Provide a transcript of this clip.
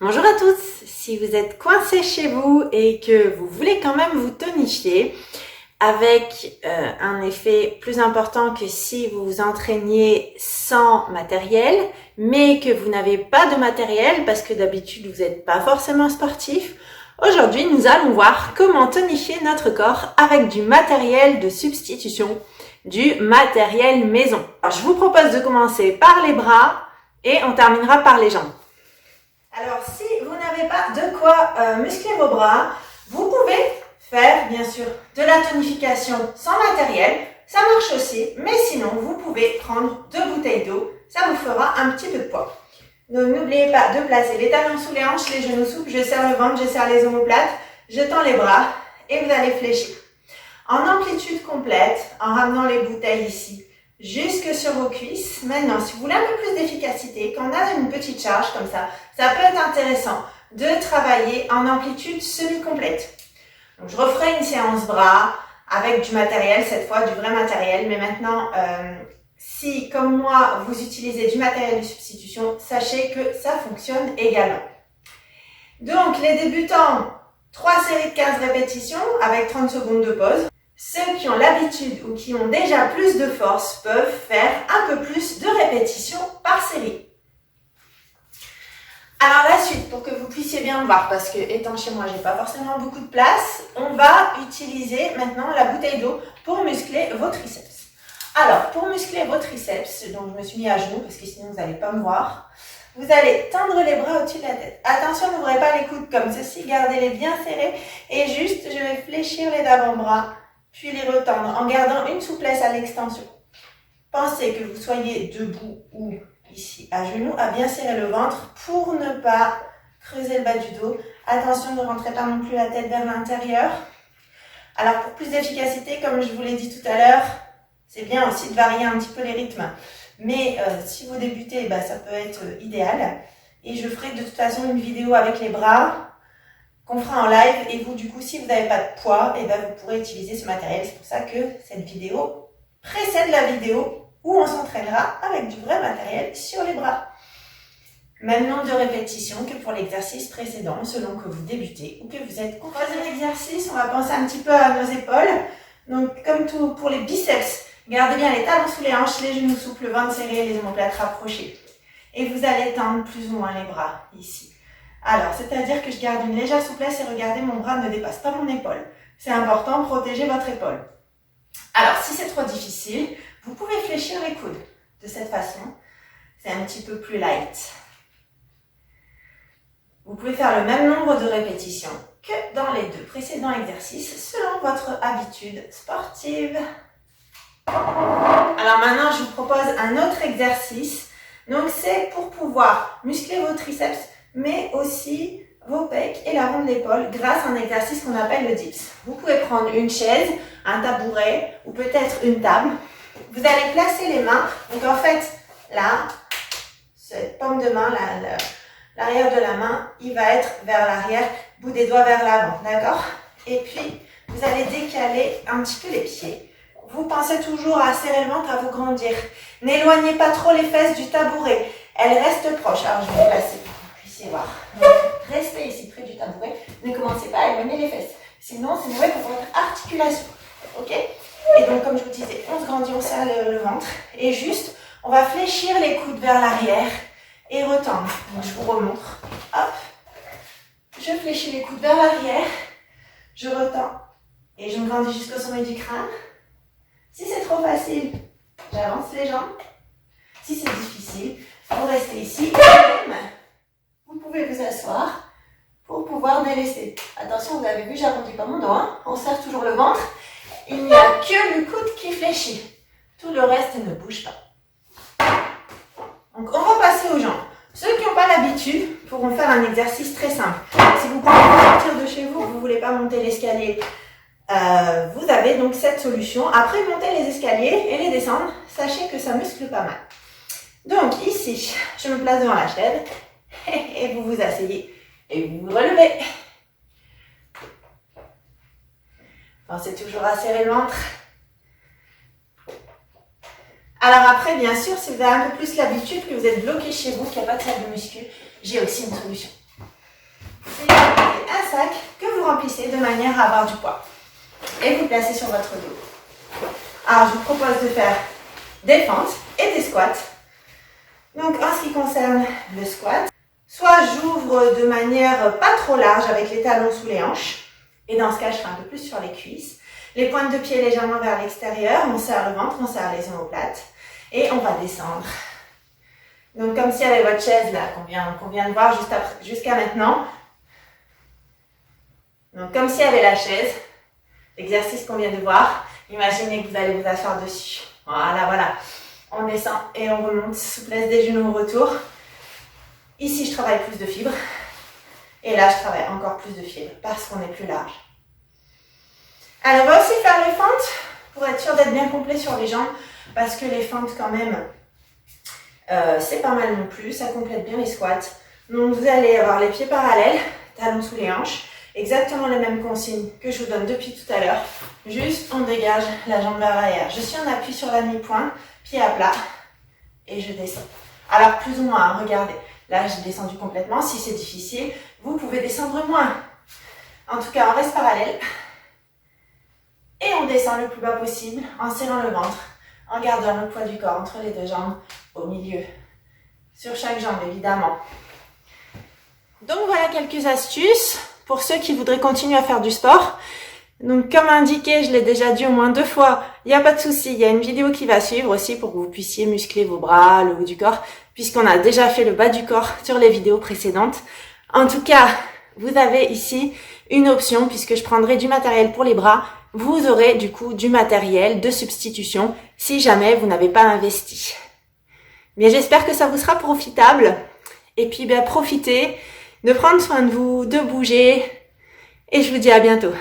Bonjour à tous, si vous êtes coincés chez vous et que vous voulez quand même vous tonifier avec un effet plus important que si vous vous entraîniez sans matériel, mais que vous n'avez pas de matériel parce que d'habitude vous n'êtes pas forcément sportif, aujourd'hui nous allons voir comment tonifier notre corps avec du matériel de substitution, du matériel maison. Alors, je vous propose de commencer par les bras et on terminera par les jambes. Alors, si vous n'avez pas de quoi muscler vos bras, vous pouvez faire, bien sûr, de la tonification sans matériel. Ça marche aussi, mais sinon, vous pouvez prendre 2 bouteilles d'eau. Ça vous fera un petit peu de poids. Donc, n'oubliez pas de placer les talons sous les hanches, les genoux souples. Je serre le ventre, je serre les omoplates. Je tends les bras et vous allez fléchir. En amplitude complète, en ramenant les bouteilles ici, jusque sur vos cuisses. Maintenant, si vous voulez un peu plus d'efficacité, quand on a une petite charge comme ça peut être intéressant de travailler en amplitude semi-complète. Donc, je referai une séance bras avec du matériel, cette fois du vrai matériel. Mais maintenant, si, comme moi, vous utilisez du matériel de substitution, sachez que ça fonctionne également. Donc, les débutants, 3 séries de 15 répétitions avec 30 secondes de pause. Ceux qui ont l'habitude ou qui ont déjà plus de force peuvent faire un peu plus de répétitions par série. Alors la suite, pour que vous puissiez bien me voir, parce que étant chez moi, j'ai pas forcément beaucoup de place, on va utiliser maintenant la bouteille d'eau pour muscler vos triceps. Alors, pour muscler vos triceps, donc je me suis mis à genoux parce que sinon vous n'allez pas me voir, vous allez tendre les bras au-dessus de la tête. Attention, n'ouvrez pas les coudes comme ceci, gardez-les bien serrés et juste, je vais fléchir les avant-bras puis les retendre en gardant une souplesse à l'extension. Pensez que vous soyez debout ou ici à genoux, à bien serrer le ventre pour ne pas creuser le bas du dos. Attention, ne rentrez pas non plus la tête vers l'intérieur. Alors pour plus d'efficacité, comme je vous l'ai dit tout à l'heure, c'est bien aussi de varier un petit peu les rythmes. Mais si vous débutez, ça peut être idéal. Et je ferai de toute façon une vidéo avec les bras qu'on fera en live, et vous, du coup, si vous n'avez pas de poids, vous pourrez utiliser ce matériel. C'est pour ça que cette vidéo précède la vidéo où on s'entraînera avec du vrai matériel sur les bras. Même nombre de répétitions que pour l'exercice précédent, selon que vous débutez ou que vous êtes au troisième exercice. On va penser un petit peu à nos épaules. Donc, comme tout pour les biceps, gardez bien les talons sous les hanches, les genoux souples, le ventre serré, les omoplates rapprochées. Et vous allez tendre plus ou moins les bras ici. Alors, c'est-à-dire que je garde une légère souplesse et regardez, mon bras ne dépasse pas mon épaule. C'est important, protégez votre épaule. Alors, si c'est trop difficile, vous pouvez fléchir les coudes de cette façon. C'est un petit peu plus light. Vous pouvez faire le même nombre de répétitions que dans les 2 précédents exercices, selon votre habitude sportive. Alors maintenant, je vous propose un autre exercice. Donc, c'est pour pouvoir muscler vos triceps, mais aussi vos pecs et la ronde de l'épaule grâce à un exercice qu'on appelle le dips. Vous pouvez prendre une chaise, un tabouret ou peut-être une table. Vous allez placer les mains. Donc en fait, là, cette paume de main, l'arrière de la main, il va être vers l'arrière, bout des doigts vers l'avant, d'accord? Et puis, vous allez décaler un petit peu les pieds. Vous pensez toujours à serrer le ventre, à vous grandir. N'éloignez pas trop les fesses du tabouret. Elles restent proches. Alors, je vais les placer. Voir. Donc, restez ici près du tabouret. Ne commencez pas à éloigner les fesses. Sinon, c'est mauvais pour votre articulation. Ok? Et donc, comme je vous disais, on se grandit, on serre le ventre. Et juste, on va fléchir les coudes vers l'arrière et retendre. Donc, je vous remontre. Hop. Je fléchis les coudes vers l'arrière. Je retends. Et je me grandis jusqu'au sommet du crâne. Si c'est trop facile, j'avance les jambes. Si c'est difficile, vous restez ici. Vous pouvez vous asseoir pour pouvoir délester. Attention, vous avez vu, j'arrondis pas mon dos. On serre toujours le ventre. Il n'y a que le coude qui fléchit. Tout le reste ne bouge pas. Donc, on va passer aux jambes. Ceux qui n'ont pas l'habitude pourront faire un exercice très simple. Si vous pouvez sortir de chez vous, vous ne voulez pas monter l'escalier, vous avez donc cette solution. Après, monter les escaliers et les descendre, sachez que ça muscle pas mal. Donc, ici, je me place devant la chaise. Et vous vous asseyez et vous vous relevez. Pensez toujours à serrer le ventre. Alors après, bien sûr, si vous avez un peu plus l'habitude, que vous êtes bloqué chez vous, qu'il n'y a pas de salle de muscu, j'ai aussi une solution. sac que vous remplissez de manière à avoir du poids. Et vous placez sur votre dos. Alors, je vous propose de faire des fentes et des squats. Donc, en ce qui concerne le squat, soit j'ouvre de manière pas trop large avec les talons sous les hanches. Et dans ce cas, je ferai un peu plus sur les cuisses. Les pointes de pied légèrement vers l'extérieur. On serre le ventre, on serre les omoplates. Et on va descendre. Donc, comme s'il y avait votre chaise là, qu'on vient de voir jusqu'à maintenant. Donc, comme s'il y avait la chaise, l'exercice qu'on vient de voir. Imaginez que vous allez vous asseoir dessus. Voilà. On descend et on remonte. Souplesse des genoux au retour. Ici, je travaille plus de fibres. Et là, je travaille encore plus de fibres parce qu'on est plus large. Alors, on va aussi faire les fentes pour être sûr d'être bien complet sur les jambes parce que les fentes, quand même, c'est pas mal non plus. Ça complète bien les squats. Donc, vous allez avoir les pieds parallèles, talons sous les hanches. Exactement les mêmes consignes que je vous donne depuis tout à l'heure. Juste, on dégage la jambe vers l'arrière. Je suis en appui sur la mi-pointe, pied à plat et je descends. Alors, plus ou moins, regardez. Là, j'ai descendu complètement. Si c'est difficile, vous pouvez descendre moins. En tout cas, on reste parallèle. Et on descend le plus bas possible en serrant le ventre, en gardant le poids du corps entre les deux jambes au milieu. Sur chaque jambe, évidemment. Donc, voilà quelques astuces pour ceux qui voudraient continuer à faire du sport. Donc, comme indiqué, je l'ai déjà dit au moins 2 fois, il n'y a pas de souci. Il y a une vidéo qui va suivre aussi pour que vous puissiez muscler vos bras, le haut du corps, puisqu'on a déjà fait le bas du corps sur les vidéos précédentes. En tout cas, vous avez ici une option puisque je prendrai du matériel pour les bras. Vous aurez du coup du matériel de substitution si jamais vous n'avez pas investi. Mais j'espère que ça vous sera profitable. Et puis, profitez de prendre soin de vous, de bouger. Et je vous dis à bientôt.